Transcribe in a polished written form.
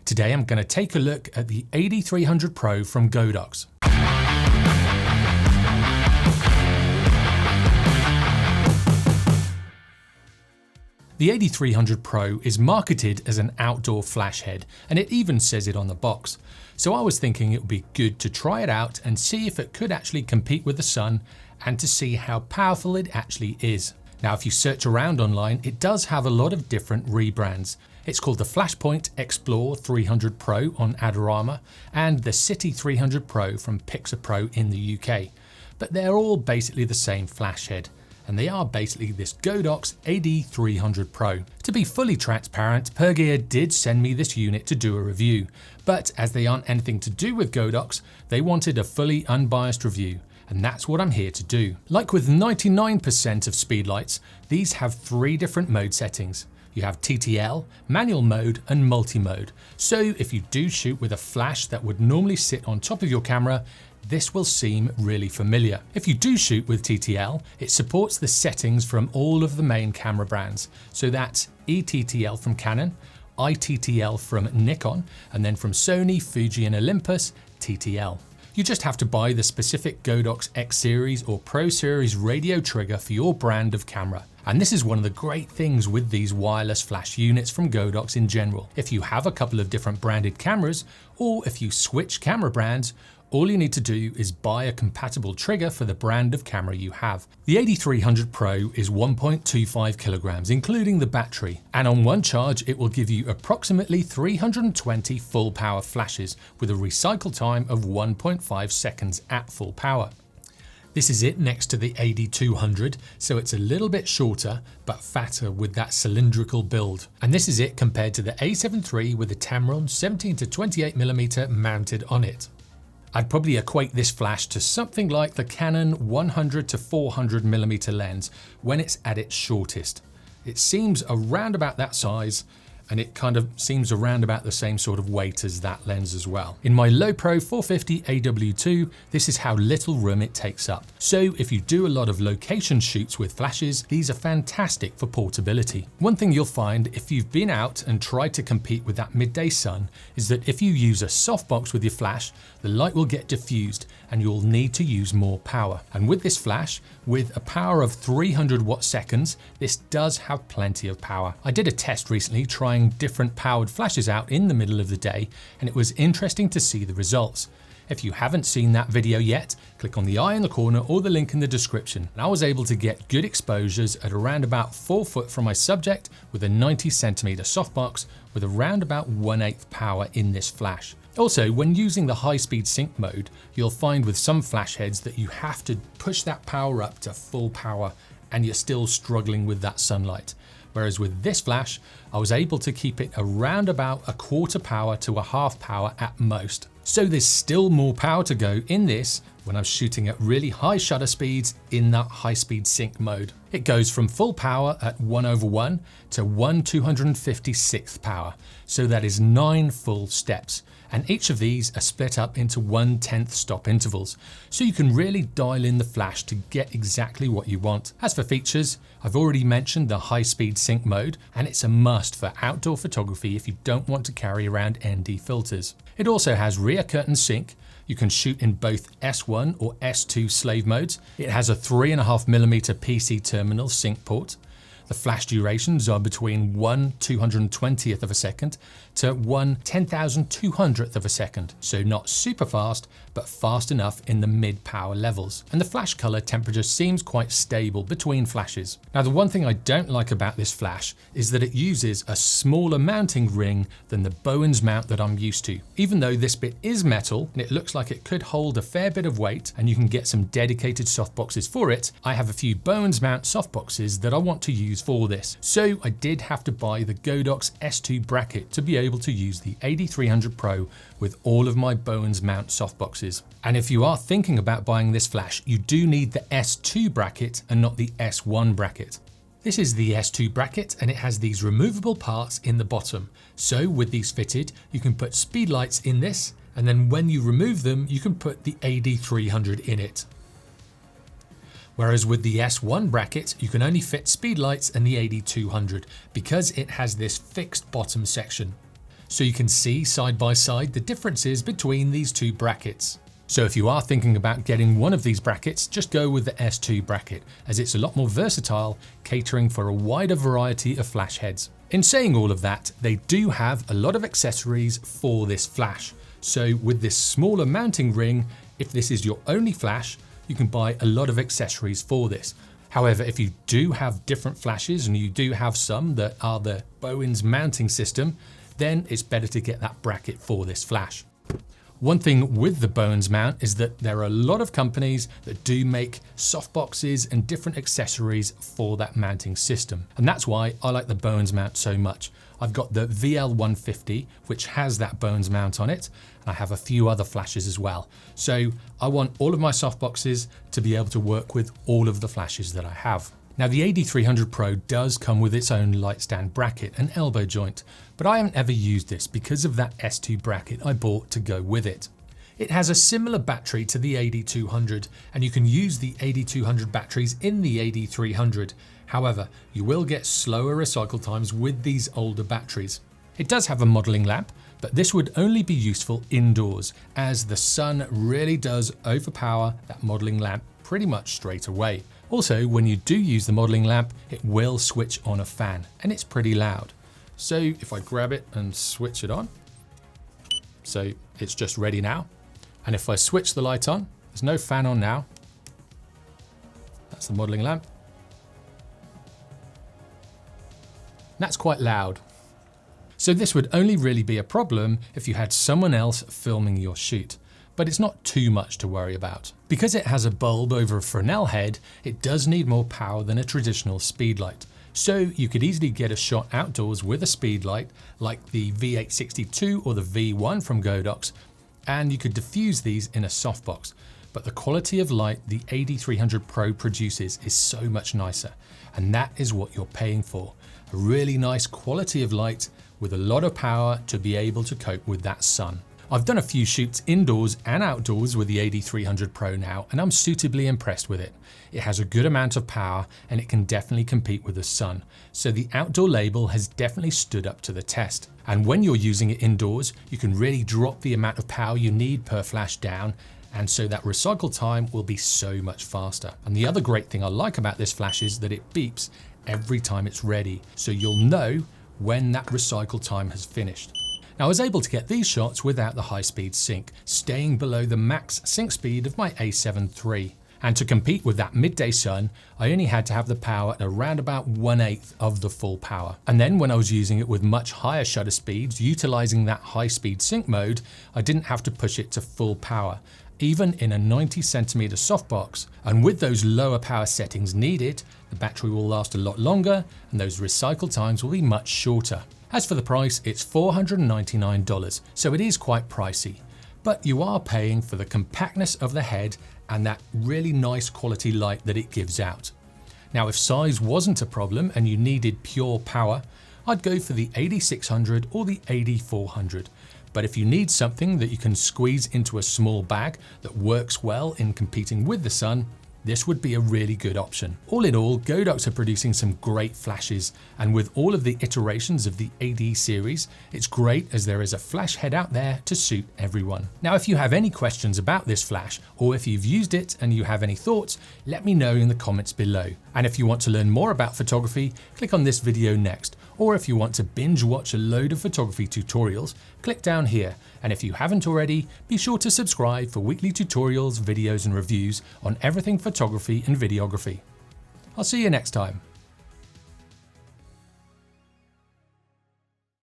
Today I'm going to take a look at the AD300 Pro from Godox. The AD300 Pro is marketed as an outdoor flash head, and it even says it on the box. So I was thinking it would be good to try it out and see if it could actually compete with the sun and to see how powerful it actually is. Now, if you search around online, it does have a lot of different rebrands. It's called the Flashpoint Explore 300 Pro on Adorama and the City 300 Pro from Pixapro in the UK. But they're all basically the same flash head, and they are basically this Godox AD300 Pro. To be fully transparent, Pergear did send me this unit to do a review, but as they aren't anything to do with Godox, they wanted a fully unbiased review, and that's what I'm here to do. Like with 99% of speedlights, these have 3 different mode settings. You have TTL, manual mode, and multi-mode. So if you do shoot with a flash that would normally sit on top of your camera, this will seem really familiar. If you do shoot with TTL, it supports the settings from all of the main camera brands. So that's eTTL from Canon, iTTL from Nikon, and then from Sony, Fuji, and Olympus, TTL. You just have to buy the specific Godox X Series or Pro Series radio trigger for your brand of camera. And this is one of the great things with these wireless flash units from Godox in general. If you have a couple of different branded cameras, or if you switch camera brands, all you need to do is buy a compatible trigger for the brand of camera you have. The AD300 Pro is 1.25 kilograms, including the battery, and on one charge it will give you approximately 320 full power flashes with a recycle time of 1.5 seconds at full power. This is it next to the AD200, so it's a little bit shorter but fatter with that cylindrical build. And this is it compared to the A7 III with the Tamron 17 to 28mm mounted on it. I'd probably equate this flash to something like the Canon 100 to 400mm lens when it's at its shortest. It seems around about that size, and it kind of seems around about the same sort of weight as that lens as well. In my low pro 450 AW2, this is how little room it takes up. So if you do a lot of location shoots with flashes, these are fantastic for portability. One thing you'll find if you've been out and tried to compete with that midday sun is that if you use a softbox with your flash, the light will get diffused and you'll need to use more power. And with this flash, with a power of 300 watt seconds, this does have plenty of power. I did a test recently trying different powered flashes out in the middle of the day, and it was interesting to see the results. If you haven't seen that video yet, click on the eye in the corner or the link in the description. And I was able to get good exposures at around about 4 foot from my subject with a 90cm softbox with around about 1/8 power in this flash. Also, when using the high-speed sync mode, you'll find with some flash heads that you have to push that power up to full power and you're still struggling with that sunlight. Whereas with this flash, I was able to keep it around about a 1/4 power to a 1/2 power at most. So there's still more power to go in this when I'm shooting at really high shutter speeds in that high-speed sync mode. It goes from full power at 1/1 to 1/256th power, so that is 9 full steps. And each of these are split up into 1/10th stop intervals, so you can really dial in the flash to get exactly what you want. As for features, I've already mentioned the high-speed sync mode, and it's a must for outdoor photography if you don't want to carry around ND filters. It also has rear curtain sync. You can shoot in both S1 or S2 slave modes. It has a 3.5mm PC terminal sync port. The flash durations are between 1/220th of a second to 1/10,200th of a second, so not super fast, but fast enough in the mid-power levels. And the flash color temperature seems quite stable between flashes. Now, the one thing I don't like about this flash is that it uses a smaller mounting ring than the Bowens mount that I'm used to. Even though this bit is metal and it looks like it could hold a fair bit of weight and you can get some dedicated softboxes for it, I have a few Bowens mount softboxes that I want to use for this. So I did have to buy the Godox S2 bracket to be able to use the AD300 Pro with all of my Bowens mount softboxes. And if you are thinking about buying this flash, you do need the S2 bracket and not the S1 bracket. This is the S2 bracket and it has these removable parts in the bottom. So with these fitted, you can put speed lights in this, and then when you remove them, you can put the AD300 in it. Whereas with the S1 bracket, you can only fit speed lights and the AD200 because it has this fixed bottom section. so you can see side by side the differences between these two brackets. So if you are thinking about getting one of these brackets, just go with the S2 bracket, as it's a lot more versatile, catering for a wider variety of flash heads. In saying all of that, they do have a lot of accessories for this flash. So with this smaller mounting ring, if this is your only flash, you can buy a lot of accessories for this. However, if you do have different flashes and you do have some that are the Bowens mounting system, then it's better to get that bracket for this flash. One thing with the Bowens mount is that there are a lot of companies that do make softboxes and different accessories for that mounting system. And that's why I like the Bowens mount so much. I've got the VL150, which has that Bowens mount on it, and I have a few other flashes as well. So I want all of my softboxes to be able to work with all of the flashes that I have. Now the AD300 Pro does come with its own light stand bracket and elbow joint, but I haven't ever used this because of that S2 bracket I bought to go with it. It has a similar battery to the AD200, and you can use the AD200 batteries in the AD300. However, you will get slower recycle times with these older batteries. It does have a modeling lamp, but this would only be useful indoors, as the sun really does overpower that modeling lamp pretty much straight away. Also, when you do use the modeling lamp, it will switch on a fan, and it's pretty loud. So if I grab it and switch it on, so it's just ready now. And if I switch the light on, there's no fan on now. That's the modeling lamp. That's quite loud. So this would only really be a problem if you had someone else filming your shoot, but it's not too much to worry about. Because it has a bulb over a Fresnel head, it does need more power than a traditional speed light. So you could easily get a shot outdoors with a speed light like the V862 or the V1 from Godox, and you could diffuse these in a softbox. But the quality of light the AD300 Pro produces is so much nicer, and that is what you're paying for. A really nice quality of light with a lot of power to be able to cope with that sun. I've done a few shoots indoors and outdoors with the AD300 Pro now, and I'm suitably impressed with it. It has a good amount of power and it can definitely compete with the sun. So the outdoor label has definitely stood up to the test. And when you're using it indoors, you can really drop the amount of power you need per flash down, and so that recycle time will be so much faster. And the other great thing I like about this flash is that it beeps every time it's ready, so you'll know when that recycle time has finished. Now I was able to get these shots without the high-speed sync, staying below the max sync speed of my A7 III. And to compete with that midday sun, I only had to have the power at around about 1/8 of the full power. And then when I was using it with much higher shutter speeds, utilizing that high-speed sync mode, I didn't have to push it to full power, even in a 90cm softbox. And with those lower power settings needed, the battery will last a lot longer and those recycle times will be much shorter. As for the price, it's $499, so it is quite pricey, but you are paying for the compactness of the head and that really nice quality light that it gives out. Now, if size wasn't a problem and you needed pure power, I'd go for the AD600 or the AD400. But if you need something that you can squeeze into a small bag that works well in competing with the sun, this would be a really good option. All in all, Godox are producing some great flashes, and with all of the iterations of the AD series, it's great as there is a flash head out there to suit everyone. Now, if you have any questions about this flash, or if you've used it and you have any thoughts, let me know in the comments below. And if you want to learn more about photography, click on this video next. Or if you want to binge watch a load of photography tutorials, click down here. And if you haven't already, be sure to subscribe for weekly tutorials, videos and reviews on everything photography and videography. I'll see you next time.